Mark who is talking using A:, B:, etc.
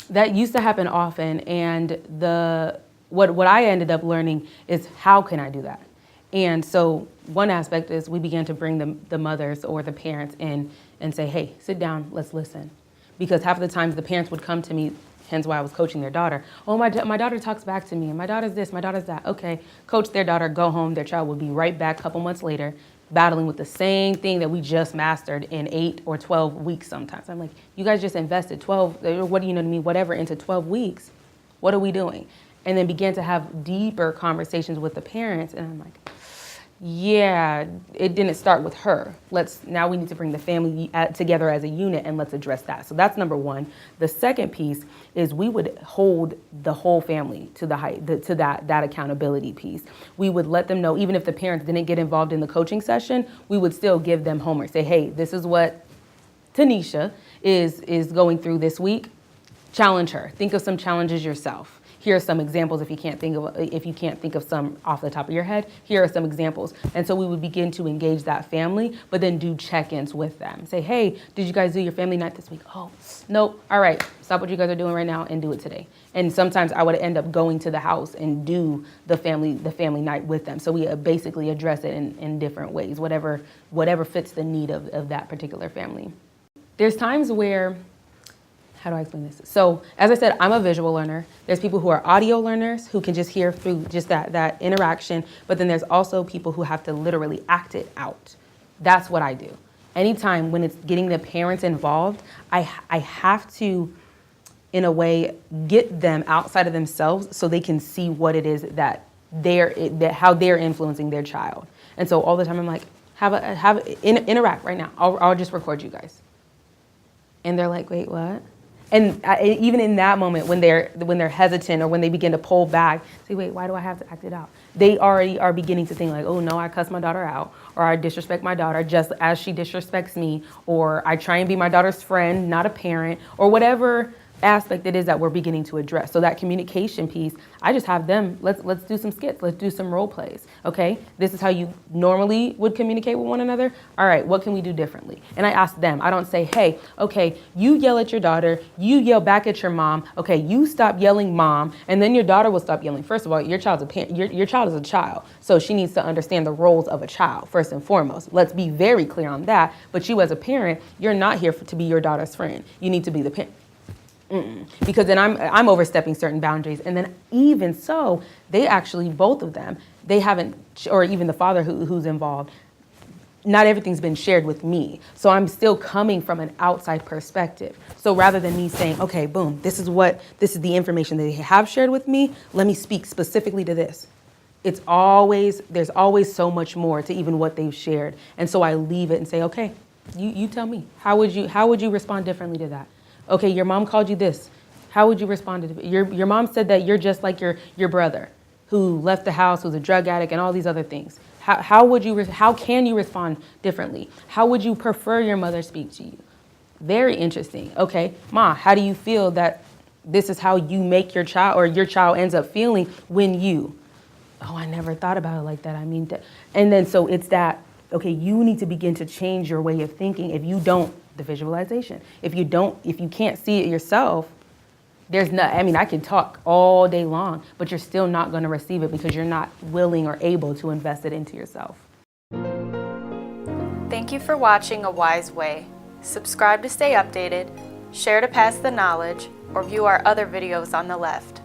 A: That used to happen often, and what I ended up learning is how can I do that? And so one aspect is we began to bring the mothers or the parents in and say, hey, sit down, let's listen. Because half of the times the parents would come to me, hence why I was coaching their daughter. Oh, my daughter talks back to me, and my daughter's this, my daughter's that. Okay, coach their daughter, go home. Their child will be right back a couple months later, battling with the same thing that we just mastered in 8 or 12 weeks sometimes. I'm like, you guys just invested 12, what do you know to me, whatever, into 12 weeks. What are we doing? And then began to have deeper conversations with the parents. And I'm like, yeah, it didn't start with her. Now we need to bring the family together as a unit and let's address that. So that's number one. The second piece is we would hold the whole family to that accountability piece. We would let them know, even if the parents didn't get involved in the coaching session, we would still give them homework. Say, hey, this is what Tanisha is going through this week. Challenge her. Think of some challenges yourself. Here are some examples if you can't think of some off the top of your head. Here are some examples. And so we would begin to engage that family, but then do check-ins with them. Say, hey, did you guys do your family night this week? Oh, nope. All right, stop what you guys are doing right now and do it today. And sometimes I would end up going to the house and do the family night with them. So we basically address it in different ways, whatever fits the need of that particular family. There's times where, how do I explain this? So as I said, I'm a visual learner. There's people who are audio learners who can just hear through just that interaction. But then there's also people who have to literally act it out. That's what I do. Anytime when it's getting the parents involved, I have to, in a way, get them outside of themselves so they can see what it is that how they're influencing their child. And so all the time I'm like, interact right now. I'll just record you guys. And they're like, wait, what? And even in that moment, when they're hesitant or when they begin to pull back, say, wait, why do I have to act it out? They already are beginning to think like, oh no, I cuss my daughter out, or I disrespect my daughter just as she disrespects me, or I try and be my daughter's friend, not a parent, or whatever aspect it is that we're beginning to address. So that communication piece, I just have them, let's do some skits, let's do some role plays, okay? This is how you normally would communicate with one another. All right, what can we do differently? And I ask them, I don't say, hey, okay, you yell at your daughter, you yell back at your mom, okay, you stop yelling mom, and then your daughter will stop yelling. First of all, your child is a child, so she needs to understand the roles of a child, first and foremost. Let's be very clear on that, but you as a parent, you're not here to be your daughter's friend. You need to be the parent. Because then I'm overstepping certain boundaries. And then even so, they actually, both of them, they haven't, or even the father who's involved, not everything's been shared with me. So I'm still coming from an outside perspective. So rather than me saying, okay, boom, this is the information that they have shared with me, let me speak specifically to this. There's always so much more to even what they've shared. And so I leave it and say, okay, you tell me, how would you respond differently to that? Okay, your mom called you this. How would you respond to it? Your mom said that you're just like your brother who left the house, who's a drug addict and all these other things. How can you respond differently? How would you prefer your mother speak to you? Very interesting. Okay, Ma, how do you feel that this is how you make your child or your child ends up feeling when you, oh, I never thought about it like that. I mean, and then so it's that, okay, you need to begin to change your way of thinking. If you don't, the visualization. If you can't see it yourself, I can talk all day long, but you're still not going to receive it because you're not willing or able to invest it into yourself.
B: Thank you for watching A Wise Way. Subscribe to stay updated, share to pass the knowledge, or view our other videos on the left.